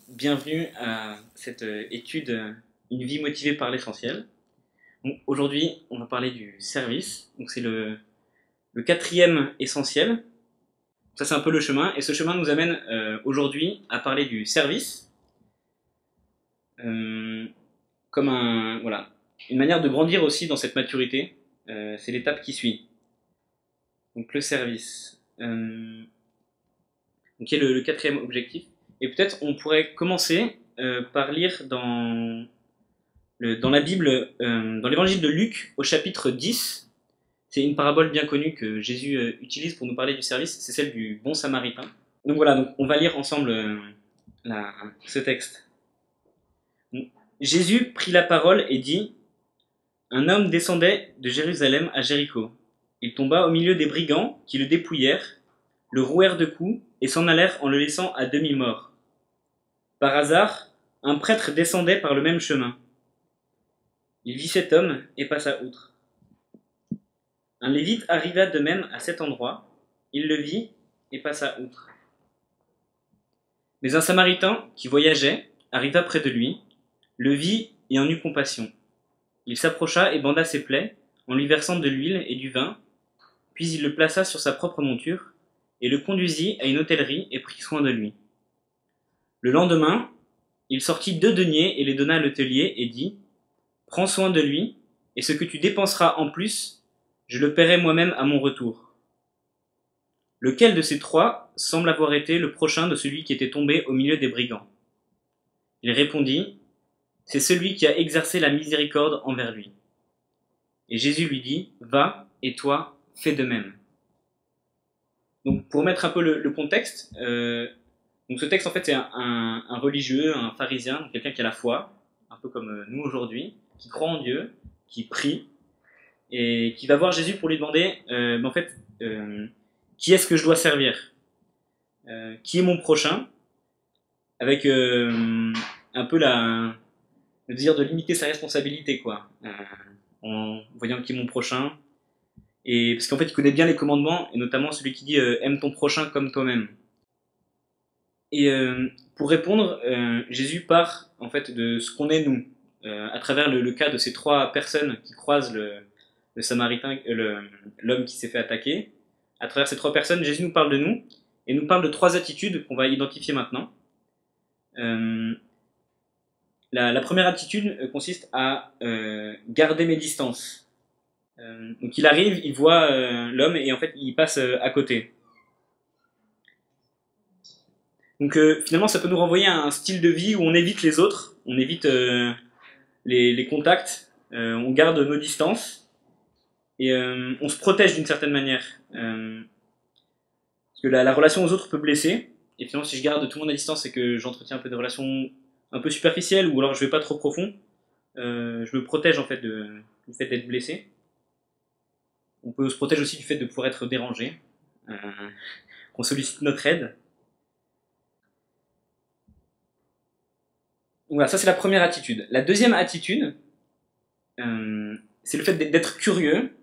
Bienvenue à cette étude Une vie motivée par l'essentiel. Aujourd'hui, on va parler du service. Donc c'est le quatrième essentiel. Ça, c'est un peu le chemin. Et ce chemin nous amène aujourd'hui à parler du service comme une manière de grandir aussi dans cette maturité. C'est l'étape qui suit. Donc le service. Qui est le quatrième objectif. Et peut-être on pourrait commencer par lire dans la Bible, dans l'évangile de Luc, au chapitre 10. C'est une parabole bien connue que Jésus utilise pour nous parler du service, c'est celle du bon samaritain. Donc voilà, donc on va lire ensemble ce texte. Jésus prit la parole et dit : Un homme descendait de Jérusalem à Jéricho. Il tomba au milieu des brigands qui le dépouillèrent, le rouèrent de coups et s'en allèrent en le laissant à demi-mort. Par hasard, un prêtre descendait par le même chemin. Il vit cet homme et passa outre. Un lévite arriva de même à cet endroit. Il le vit et passa outre. Mais un samaritain qui voyageait arriva près de lui, le vit et en eut compassion. Il s'approcha et banda ses plaies en lui versant de l'huile et du vin, puis il le plaça sur sa propre monture et le conduisit à une hôtellerie et prit soin de lui. Le lendemain, il sortit 2 deniers et les donna à l'hôtelier et dit : Prends soin de lui, et ce que tu dépenseras en plus, je le paierai moi-même à mon retour. Lequel de ces 3 semble avoir été le prochain de celui qui était tombé au milieu des brigands ? Il répondit : C'est celui qui a exercé la miséricorde envers lui. Et Jésus lui dit : Va, et toi, fais de même. Donc pour mettre un peu le contexte, donc ce texte en fait c'est un religieux, un pharisien, quelqu'un qui a la foi, un peu comme nous aujourd'hui, qui croit en Dieu, qui prie, et qui va voir Jésus pour lui demander qui est-ce que je dois servir, qui est mon prochain, avec un peu le désir de limiter sa responsabilité, quoi, en voyant qui est mon prochain, et parce qu'en fait il connaît bien les commandements, et notamment celui qui dit aime ton prochain comme toi-même. Et pour répondre, Jésus part en fait de ce qu'on est nous, à travers le cas de ces 3 personnes qui croisent le samaritain, l'homme qui s'est fait attaquer. À travers ces 3 personnes, Jésus nous parle de nous et nous parle de 3 attitudes qu'on va identifier maintenant. La première attitude consiste à garder mes distances. Donc il arrive, il voit l'homme et en fait il passe à côté. Donc finalement ça peut nous renvoyer à un style de vie où on évite les autres, on évite les contacts, on garde nos distances et on se protège d'une certaine manière. Parce que la relation aux autres peut blesser, et finalement si je garde tout le monde à distance et que j'entretiens un peu des relations un peu superficielles ou alors je vais pas trop profond, je me protège en fait du fait d'être blessé. On peut se protéger aussi du fait de pouvoir être dérangé, qu'on sollicite notre aide. Voilà, ça c'est la première attitude. La deuxième attitude, c'est le fait d'être curieux,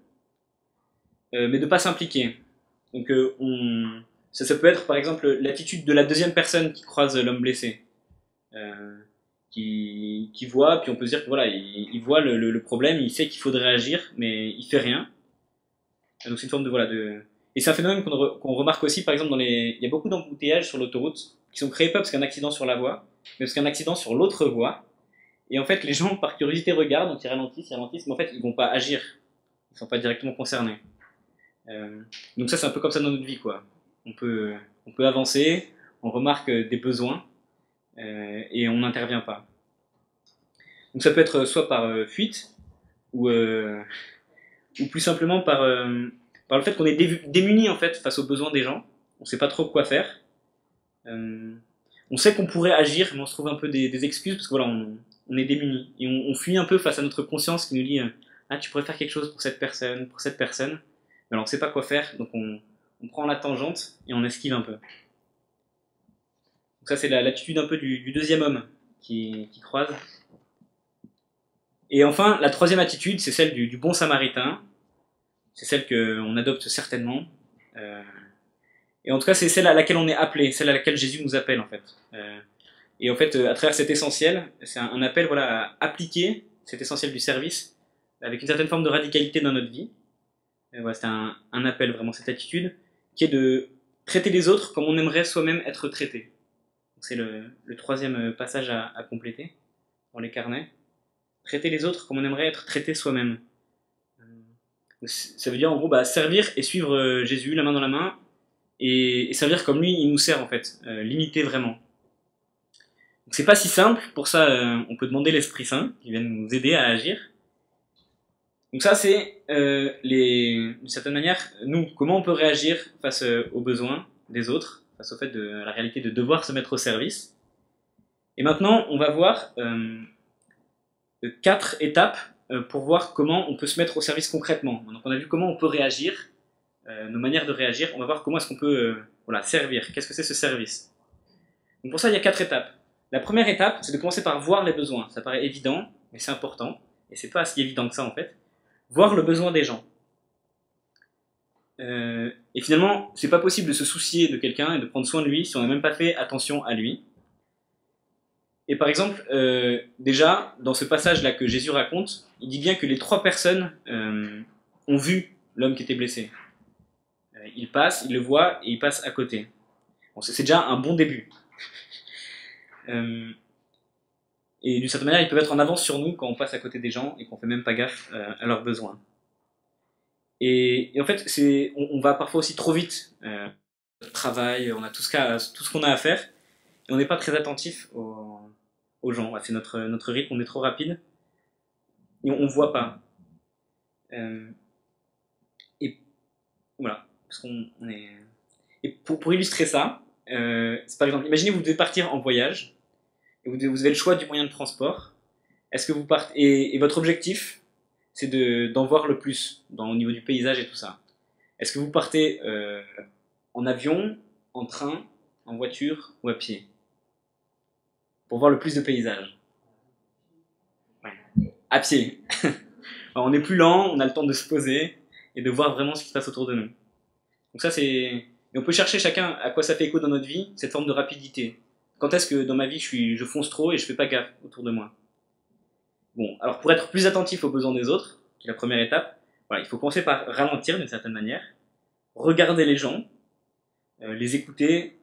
mais de ne pas s'impliquer. Donc ça peut être par exemple l'attitude de la deuxième personne qui croise l'homme blessé, qui voit, puis on peut se dire que voilà, il voit le problème, il sait qu'il faudrait agir, mais il fait rien. Donc c'est une forme et c'est un phénomène qu'on remarque aussi par exemple il y a beaucoup d'embouteillages sur l'autoroute qui sont créés pas parce qu'un accident sur la voie, mais parce qu'un accident sur l'autre voie. Et en fait, les gens, par curiosité, regardent, donc ils ralentissent, mais en fait, ils vont pas agir. Ils ne sont pas directement concernés. Donc ça, c'est un peu comme ça dans notre vie, quoi. On peut avancer, on remarque des besoins, et on n'intervient pas. Donc ça peut être soit par fuite, ou plus simplement par le fait qu'on est démuni, en fait, face aux besoins des gens. On ne sait pas trop quoi faire. On sait qu'on pourrait agir, mais on se trouve un peu des excuses, parce que voilà, on est démunis. Et on fuit un peu face à notre conscience qui nous dit ah, tu pourrais faire quelque chose pour cette personne. Mais alors on ne sait pas quoi faire, donc on prend la tangente et on esquive un peu. Donc ça, c'est l'attitude un peu du deuxième homme qui croise. Et enfin, la troisième attitude, c'est celle du bon samaritain. C'est celle qu'on adopte certainement. Et en tout cas, c'est celle à laquelle on est appelé, celle à laquelle Jésus nous appelle en fait. Et en fait, à travers cet essentiel, c'est un appel voilà, à appliquer cet essentiel du service avec une certaine forme de radicalité dans notre vie. Voilà, c'est un appel vraiment, cette attitude qui est de traiter les autres comme on aimerait soi-même être traité. C'est le troisième passage à compléter dans les carnets. Traiter les autres comme on aimerait être traité soi-même. Ça veut dire en gros servir et suivre Jésus la main dans la main et servir comme lui il nous sert en fait, l'imiter vraiment. Donc c'est pas si simple, pour ça on peut demander l'Esprit Saint qui vient nous aider à agir. Donc ça c'est d'une certaine manière, nous, comment on peut réagir face aux besoins des autres, face au fait de la réalité de devoir se mettre au service. Et maintenant on va voir 4 étapes pour voir comment on peut se mettre au service concrètement. Donc on a vu comment on peut réagir, nos manières de réagir, on va voir comment est-ce qu'on peut voilà, servir, qu'est-ce que c'est ce service. Donc pour ça il y a 4 étapes. La première étape c'est de commencer par voir les besoins, ça paraît évident, mais c'est important, et c'est pas si évident que ça en fait. Voir le besoin des gens. Et finalement c'est pas possible de se soucier de quelqu'un et de prendre soin de lui si on n'a même pas fait attention à lui. Et par exemple, déjà, dans ce passage-là que Jésus raconte, il dit bien que les 3 personnes ont vu l'homme qui était blessé. Il passe, il le voit, et il passe à côté. Bon, c'est déjà un bon début. Et d'une certaine manière, ils peuvent être en avance sur nous quand on passe à côté des gens et qu'on fait même pas gaffe à leurs besoins. Et en fait, on va parfois aussi trop vite. Travail, on a tout ce qu'on a à faire, et on n'est pas très attentif aux gens. C'est notre rythme, on est trop rapide et on voit pas. Et voilà, parce qu'on est. Et pour illustrer ça, c'est par exemple, imaginez vous devez partir en voyage et vous avez le choix du moyen de transport. Est-ce que vous partez et votre objectif c'est d'en voir le plus au niveau du paysage et tout ça. Est-ce que vous partez en avion, en train, en voiture ou à pied pour voir le plus de paysages? Ouais. À pied. Alors, on est plus lent, on a le temps de se poser et de voir vraiment ce qui se passe autour de nous. Donc ça c'est... Et on peut chercher chacun à quoi ça fait écho dans notre vie, cette forme de rapidité. Quand est-ce que dans ma vie je fonce trop et je fais pas gaffe autour de moi? Bon, alors pour être plus attentif aux besoins des autres, qui est la première étape, voilà, il faut commencer par ralentir d'une certaine manière, regarder les gens, les écouter,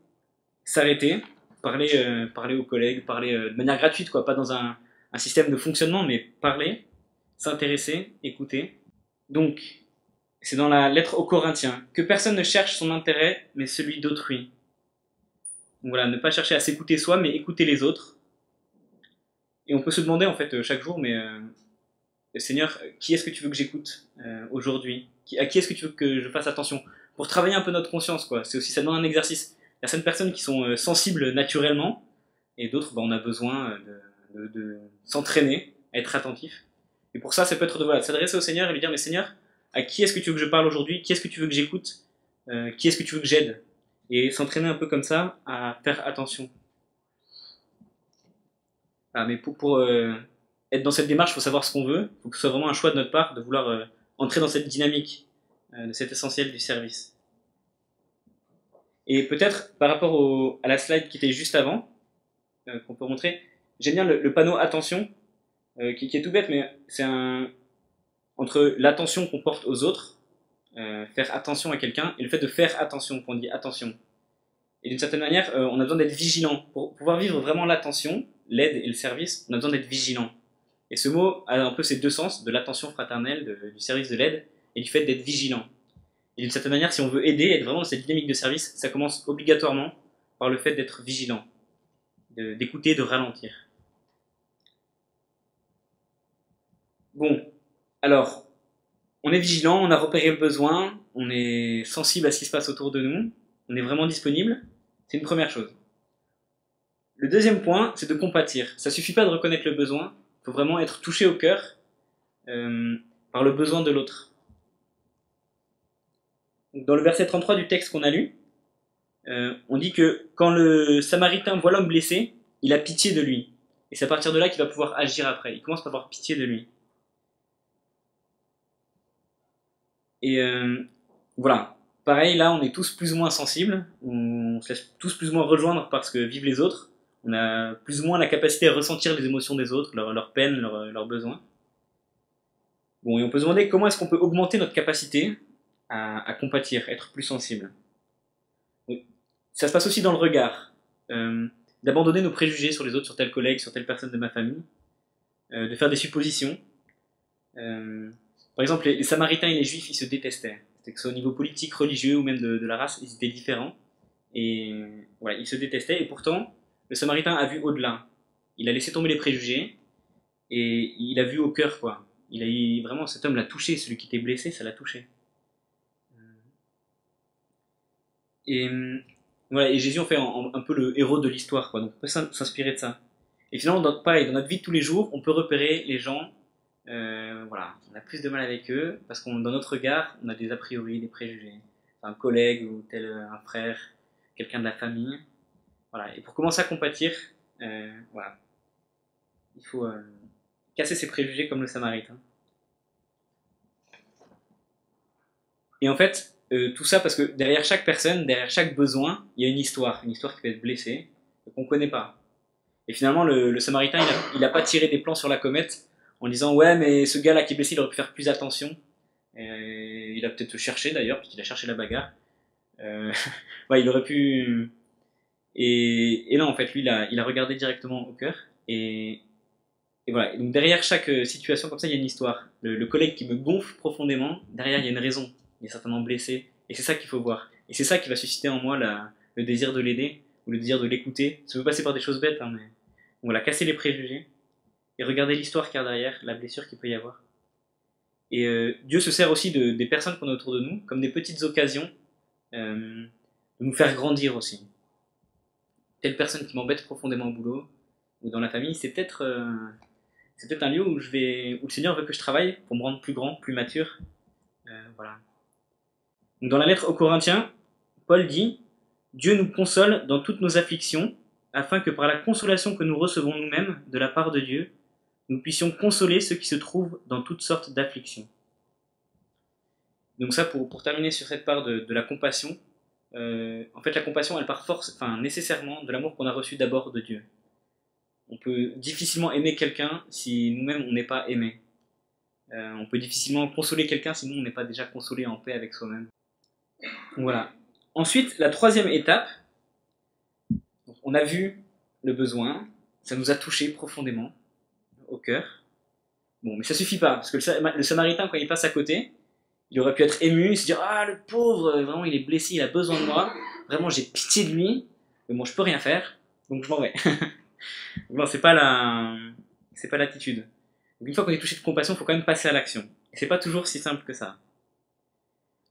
s'arrêter, parler aux collègues, parler de manière gratuite, quoi, pas dans un système de fonctionnement, mais parler, s'intéresser, écouter. Donc, c'est dans la lettre aux Corinthiens, que personne ne cherche son intérêt, mais celui d'autrui. Donc voilà, ne pas chercher à s'écouter soi, mais écouter les autres. Et on peut se demander en fait chaque jour, mais Seigneur, qui est-ce que tu veux que j'écoute aujourd'hui? À qui est-ce que tu veux que je fasse attention? Pour travailler un peu notre conscience, quoi. C'est aussi, ça demande un exercice. Il y a certaines personnes qui sont sensibles naturellement, et d'autres, on a besoin de s'entraîner à être attentif. Et pour ça, ça peut être de s'adresser au Seigneur et lui dire, mais Seigneur, à qui est-ce que tu veux que je parle aujourd'hui? Qui est-ce que tu veux que j'écoute? Qui est-ce que tu veux que j'aide? Et s'entraîner un peu comme ça à faire attention. Ah, mais pour être dans cette démarche, il faut savoir ce qu'on veut. Il faut que ce soit vraiment un choix de notre part de vouloir entrer dans cette dynamique de cet essentiel du service. Et peut-être par rapport à la slide qui était juste avant, qu'on peut montrer, j'aime bien le panneau attention, qui est tout bête, mais c'est entre l'attention qu'on porte aux autres, faire attention à quelqu'un, et le fait de faire attention, qu'on dit attention. Et d'une certaine manière, on a besoin d'être vigilant. Pour pouvoir vivre vraiment l'attention, l'aide et le service, on a besoin d'être vigilant. Et ce mot a un peu ces deux sens, de l'attention fraternelle, du service de l'aide, et du fait d'être vigilant. Et d'une certaine manière, si on veut aider, être vraiment dans cette dynamique de service, ça commence obligatoirement par le fait d'être vigilant, d'écouter, de ralentir. Bon, alors, on est vigilant, on a repéré le besoin, on est sensible à ce qui se passe autour de nous, on est vraiment disponible, c'est une première chose. Le deuxième point, c'est de compatir. Ça suffit pas de reconnaître le besoin, il faut vraiment être touché au cœur par le besoin de l'autre. Dans le verset 33 du texte qu'on a lu, on dit que quand le Samaritain voit l'homme blessé, il a pitié de lui. Et c'est à partir de là qu'il va pouvoir agir après. Il commence par avoir pitié de lui. Et voilà. pareil, là, on est tous plus ou moins sensibles, on se laisse tous plus ou moins rejoindre par ce que vivent les autres, on a plus ou moins la capacité à ressentir les émotions des autres, leurs peines, leurs besoins. Bon, et on peut se demander comment est-ce qu'on peut augmenter notre capacité à compatir, être plus sensible. Oui. Ça se passe aussi dans le regard. D'abandonner nos préjugés sur les autres, sur tel collègue, sur telle personne de ma famille, de faire des suppositions. Par exemple, les Samaritains et les Juifs, ils se détestaient. C'était que ce soit au niveau politique, religieux ou même de la race, ils étaient différents. Et voilà, ils se détestaient. Et pourtant, le Samaritain a vu au-delà. Il a laissé tomber les préjugés et il a vu au cœur, quoi. Vraiment, cet homme l'a touché. Celui qui était blessé, ça l'a touché. Et voilà, et Jésus en fait un peu le héros de l'histoire, quoi. Donc on peut s'inspirer de ça. Et finalement, pareil, dans notre vie de tous les jours, on peut repérer les gens. Voilà, on a plus de mal avec eux parce qu'on dans notre regard, on a des a priori, des préjugés. Un collègue ou tel un frère, quelqu'un de la famille. Voilà. Et pour commencer à compatir, voilà, il faut casser ses préjugés comme le Samaritain. Et en fait, tout ça parce que derrière chaque personne, derrière chaque besoin, il y a une histoire qui peut être blessée, qu'on ne connaît pas. Et finalement, le Samaritain, il a pas tiré des plans sur la comète en disant ouais, mais ce gars-là qui est blessé, il aurait pu faire plus attention. Et il a peut-être cherché d'ailleurs, parce qu'il a cherché la bagarre. Ouais, il aurait pu. Et non, en fait, lui, il a regardé directement au cœur. Et voilà. Et donc derrière chaque situation comme ça, il y a une histoire. Le collègue qui me gonfle profondément, derrière, il y a une raison. Il est certainement blessé. Et c'est ça qu'il faut voir. Et c'est ça qui va susciter en moi le désir de l'aider, ou le désir de l'écouter. Ça peut passer par des choses bêtes, hein, mais on va casser les préjugés et regarder l'histoire qu'il y a derrière, la blessure qu'il peut y avoir. Et Dieu se sert aussi des personnes qu'on a autour de nous comme des petites occasions de nous faire grandir aussi. Telle personne qui m'embête profondément au boulot ou dans la famille, c'est peut-être un lieu où le Seigneur veut que je travaille pour me rendre plus grand, plus mature. Voilà. Donc dans la lettre aux Corinthiens, Paul dit Dieu nous console dans toutes nos afflictions, afin que par la consolation que nous recevons nous-mêmes de la part de Dieu, nous puissions consoler ceux qui se trouvent dans toutes sortes d'afflictions. Donc ça, pour terminer sur cette part de la compassion, en fait la compassion, elle part nécessairement de l'amour qu'on a reçu d'abord de Dieu. On peut difficilement aimer quelqu'un si nous-mêmes on n'est pas aimé. On peut difficilement consoler quelqu'un si nous on n'est pas déjà consolé en paix avec soi-même. Donc voilà. Ensuite, la troisième étape, on a vu le besoin, ça nous a touché profondément au cœur. Bon, mais ça suffit pas, parce que le Samaritain, quand il passe à côté, il aurait pu être ému, et se dire ah le pauvre, vraiment il est blessé, il a besoin de moi, vraiment j'ai pitié de lui, mais bon je peux rien faire, donc je m'en vais. Bon, c'est pas l'attitude. Donc une fois qu'on est touché de compassion, il faut quand même passer à l'action. Et c'est pas toujours si simple que ça.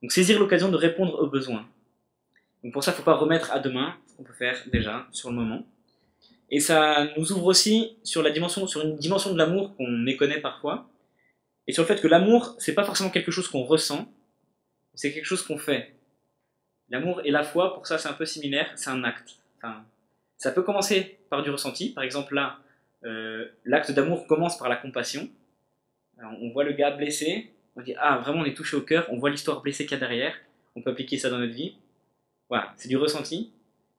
Donc saisir l'occasion de répondre aux besoins. Donc pour ça, il ne faut pas remettre à demain ce qu'on peut faire déjà sur le moment. Et ça nous ouvre aussi sur une dimension de l'amour qu'on méconnaît parfois, et sur le fait que l'amour, c'est pas forcément quelque chose qu'on ressent, c'est quelque chose qu'on fait. L'amour et la foi, pour ça, c'est un peu similaire, c'est un acte. Enfin, ça peut commencer par du ressenti. Par exemple, là, l'acte d'amour commence par la compassion. Alors, on voit le gars blessé, on dit ah vraiment on est touché au cœur, on voit l'histoire blessée qu'il y a derrière, on peut appliquer ça dans notre vie. Voilà, c'est du ressenti.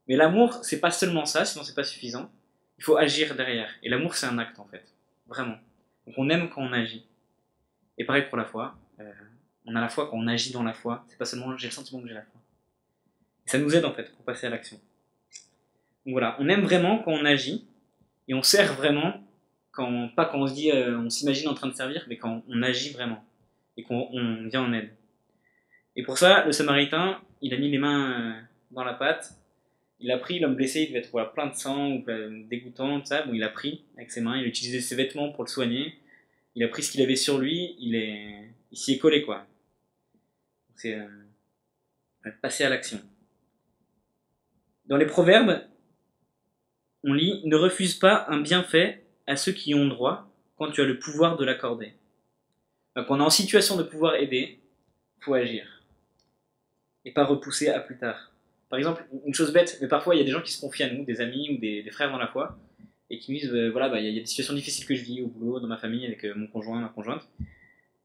Mais l'amour, c'est pas seulement ça, sinon c'est pas suffisant. Il faut agir derrière. Et l'amour, c'est un acte en fait, vraiment. Donc on aime quand on agit. Et pareil pour la foi. On a la foi quand on agit dans la foi. C'est pas seulement j'ai le sentiment que j'ai la foi. Et ça nous aide en fait pour passer à l'action. Donc voilà, on aime vraiment quand on agit et on sert vraiment pas quand on se dit on s'imagine en train de servir, mais quand on agit vraiment et qu'on vient en aide. Et pour ça, le Samaritain, il a mis les mains dans la pâte. Il a pris l'homme blessé, il devait être plein de sang ou dégoûtant, tout ça. Bon, il a pris avec ses mains, il a utilisé ses vêtements pour le soigner. Il a pris ce qu'il avait sur lui, il s'y est collé quoi. C'est passer à l'action. Dans les Proverbes, on lit « Ne refuse pas un bienfait à ceux qui y ont droit quand tu as le pouvoir de l'accorder. » Donc on est en situation de pouvoir aider, il faut agir. Et pas repousser à plus tard. Par exemple, une chose bête, mais parfois il y a des gens qui se confient à nous, des amis ou des frères dans la foi, et qui nous disent voilà, il y a des situations difficiles que je vis au boulot, dans ma famille, avec mon conjoint, ma conjointe.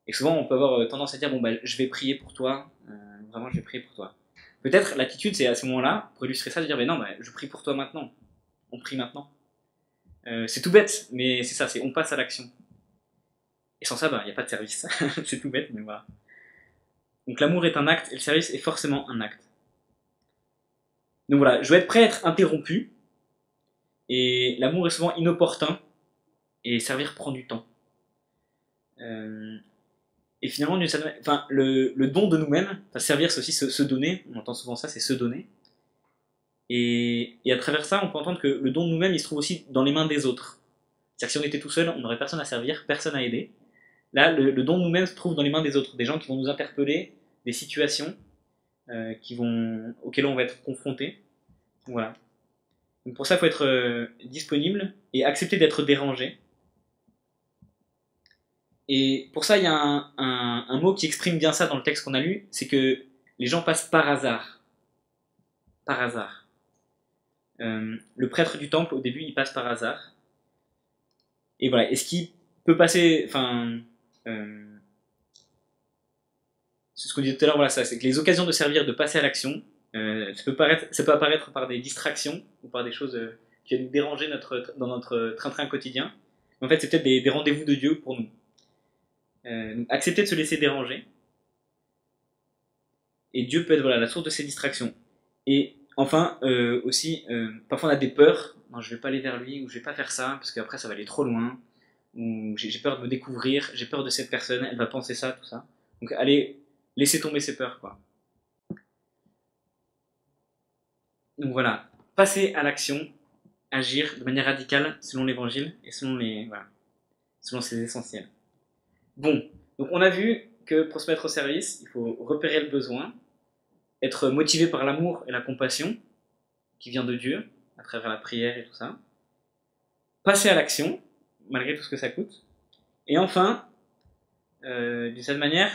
Et souvent on peut avoir tendance à dire bon je vais prier pour toi, vraiment je vais prier pour toi. Peut-être l'attitude c'est à ce moment-là, pour illustrer ça, de dire mais non, bah, je prie pour toi maintenant, on prie maintenant. C'est tout bête, mais c'est ça, c'est on passe à l'action. Et sans ça, bah, il n'y a pas de service. C'est tout bête, mais voilà. Donc l'amour est un acte et le service est forcément un acte. Donc voilà, je dois être prêt à être interrompu. Et l'amour est souvent inopportun. Et servir prend du temps. Et finalement, le don de nous-mêmes, servir c'est aussi se donner. On entend souvent ça, c'est se donner. Et à travers ça, on peut entendre que le don de nous-mêmes, il se trouve aussi dans les mains des autres. C'est-à-dire que si on était tout seul, on n'aurait personne à servir, personne à aider. Là, le don de nous-mêmes se trouve dans les mains des autres, des gens qui vont nous interpeller, des situations auxquelles on va être confronté. Voilà. Donc pour ça, il faut être disponible et accepter d'être dérangé. Et pour ça, il y a un mot qui exprime bien ça dans le texte qu'on a lu, c'est que les gens passent par hasard. Par hasard. Le prêtre du temple, au début, il passe par hasard. Et voilà. Et ce qui peut passer... c'est ce qu'on disait tout à l'heure, voilà, ça, c'est que les occasions de servir, de passer à l'action, ça peut apparaître par des distractions ou par des choses qui viennent nous déranger dans notre train-train quotidien. Mais en fait, c'est peut-être des rendez-vous de Dieu pour nous. Donc, accepter de se laisser déranger. Et Dieu peut être voilà, la source de ces distractions. Et enfin, aussi, parfois on a des peurs. Non, je vais pas aller vers lui, ou je vais pas faire ça, parce qu'après ça va aller trop loin. Ou j'ai peur de me découvrir, j'ai peur de cette personne, elle va penser ça, tout ça. Donc allez, laissez tomber ces peurs, quoi. Donc voilà, passer à l'action, agir de manière radicale selon l'évangile et selon ses essentiels. Bon, donc on a vu que pour se mettre au service, il faut repérer le besoin, être motivé par l'amour et la compassion qui vient de Dieu à travers la prière et tout ça, passer à l'action malgré tout ce que ça coûte, et enfin, d'une certaine manière,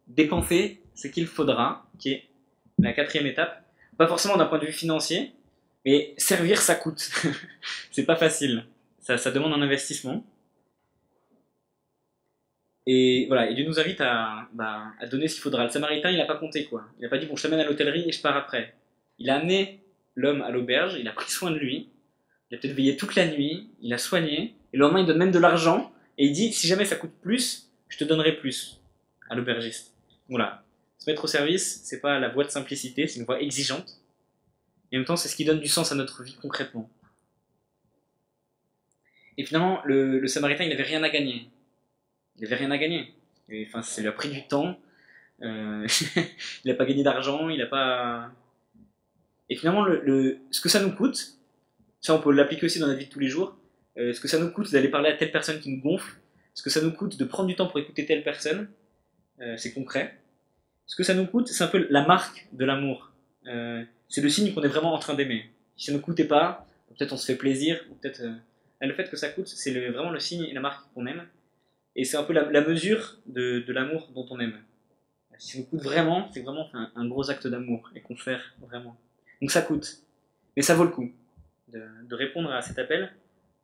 dépenser ce qu'il faudra, qui est la quatrième étape, pas forcément d'un point de vue financier, mais servir ça coûte. C'est pas facile, ça demande un investissement. Et voilà, et Dieu nous invite à donner ce qu'il faudra. Le Samaritain, il a pas compté quoi. Il a pas dit bon, je t'amène à l'hôtellerie et je pars après. Il a amené l'homme à l'auberge, il a pris soin de lui, il a peut-être veillé toute la nuit, il a soigné, et le lendemain il donne même de l'argent, et il dit si jamais ça coûte plus, je te donnerai plus à l'aubergiste. Voilà. Se mettre au service, c'est pas la voie de simplicité, c'est une voie exigeante. Et en même temps, c'est ce qui donne du sens à notre vie concrètement. Et finalement, le Samaritain, il n'avait rien à gagner. Il n'avait rien à gagner. Et, enfin, ça lui a pris du temps. Il n'a pas gagné d'argent, il n'a pas... Et finalement, ce que ça nous coûte, ça on peut l'appliquer aussi dans la vie de tous les jours, ce que ça nous coûte d'aller parler à telle personne qui nous gonfle, ce que ça nous coûte de prendre du temps pour écouter telle personne, c'est concret. Ce que ça nous coûte, c'est un peu la marque de l'amour. C'est le signe qu'on est vraiment en train d'aimer. Si ça ne nous coûtait pas, peut-être on se fait plaisir, ou peut-être... le fait que ça coûte, c'est vraiment le signe et la marque qu'on aime. Et c'est un peu la mesure de l'amour dont on aime. Si ça nous coûte vraiment, c'est vraiment un gros acte d'amour et qu'on fait vraiment. Donc ça coûte. Mais ça vaut le coup de répondre à cet appel,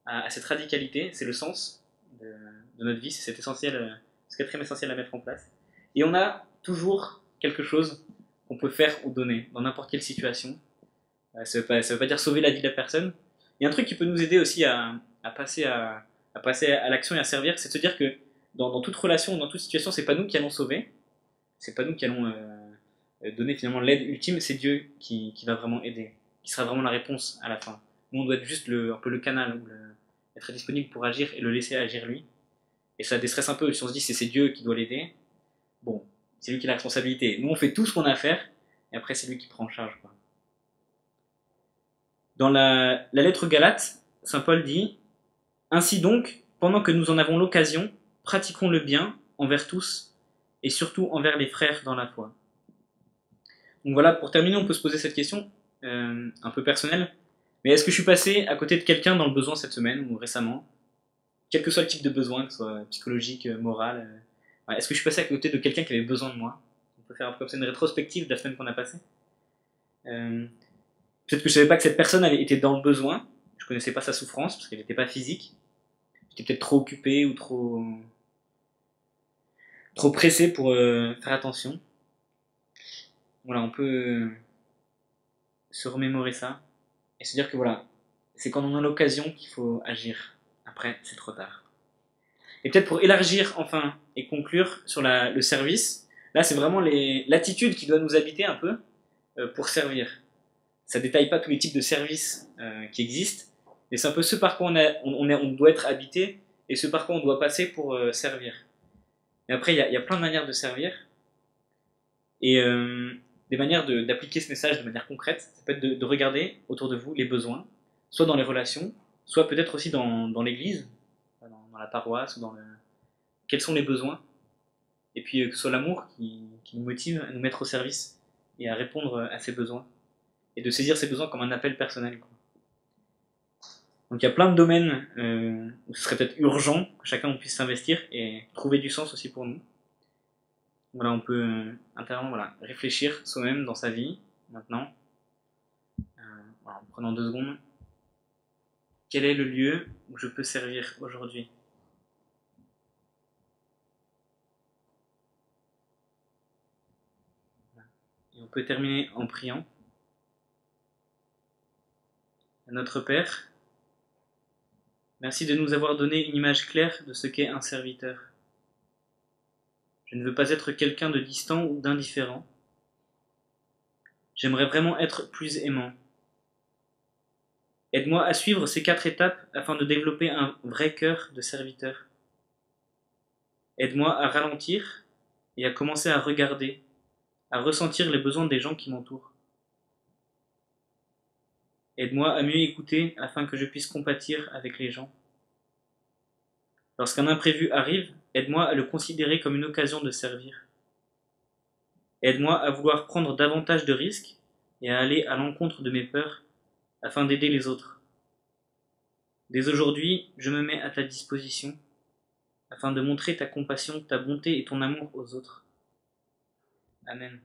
à cette radicalité. C'est le sens de notre vie, c'est cet essentiel, ce quatrième essentiel à mettre en place. Et on a toujours quelque chose qu'on peut faire ou donner dans n'importe quelle situation. Ça veut pas dire sauver la vie de la personne. Il y a un truc qui peut nous aider aussi à passer à l'action et à servir, c'est de se dire que dans toute relation, dans toute situation, c'est pas nous qui allons sauver, c'est pas nous qui allons donner finalement l'aide ultime, c'est Dieu qui va vraiment aider, qui sera vraiment la réponse à la fin. Nous, on doit être juste un peu le canal, être disponible pour agir et le laisser agir lui. Et ça déstresse un peu si on se dit c'est Dieu qui doit l'aider. Bon, c'est lui qui a la responsabilité. Nous, on fait tout ce qu'on a à faire, et après, c'est lui qui prend en charge, quoi. Dans la lettre Galates, saint Paul dit « Ainsi donc, pendant que nous en avons l'occasion, pratiquons le bien envers tous, et surtout envers les frères dans la foi. » Donc voilà, pour terminer, on peut se poser cette question, un peu personnelle. Mais est-ce que je suis passé à côté de quelqu'un dans le besoin cette semaine ou récemment? Quel que soit le type de besoin, que ce soit psychologique, moral. Est-ce que je suis passé à côté de quelqu'un qui avait besoin de moi? On peut faire un peu comme ça une rétrospective de la semaine qu'on a passée. Peut-être que je savais pas que cette personne était dans le besoin. Je connaissais pas sa souffrance parce qu'elle n'était pas physique. J'étais peut-être trop occupé ou trop pressé pour faire attention. Voilà, on peut se remémorer ça et se dire que voilà, c'est quand on a l'occasion qu'il faut agir. Après, c'est trop tard. Et peut-être pour élargir enfin et conclure sur le service, là c'est vraiment l'attitude qui doit nous habiter un peu pour servir. Ça détaille pas tous les types de services qui existent, mais c'est un peu ce par quoi on doit être habité et ce par quoi on doit passer pour servir. Et après, il y a plein de manières de servir et des manières d'appliquer ce message de manière concrète. Ça peut être de regarder autour de vous les besoins, soit dans les relations, soit peut-être aussi dans l'église, dans la paroisse, ou quels sont les besoins. Et puis que ce soit l'amour qui nous motive à nous mettre au service et à répondre à ces besoins. Et de saisir ces besoins comme un appel personnel, quoi. Donc il y a plein de domaines où ce serait peut-être urgent que chacun puisse s'investir et trouver du sens aussi pour nous. Voilà, on peut intérieurement réfléchir soi-même dans sa vie, maintenant, en prenant 2 secondes. Quel est le lieu où je peux servir aujourd'hui? Et on peut terminer en priant. Notre Père, merci de nous avoir donné une image claire de ce qu'est un serviteur. Je ne veux pas être quelqu'un de distant ou d'indifférent. J'aimerais vraiment être plus aimant. Aide-moi à suivre ces 4 étapes afin de développer un vrai cœur de serviteur. Aide-moi à ralentir et à commencer à regarder, à ressentir les besoins des gens qui m'entourent. Aide-moi à mieux écouter afin que je puisse compatir avec les gens. Lorsqu'un imprévu arrive, aide-moi à le considérer comme une occasion de servir. Aide-moi à vouloir prendre davantage de risques et à aller à l'encontre de mes peurs afin d'aider les autres. Dès aujourd'hui, je me mets à ta disposition afin de montrer ta compassion, ta bonté et ton amour aux autres. Amen.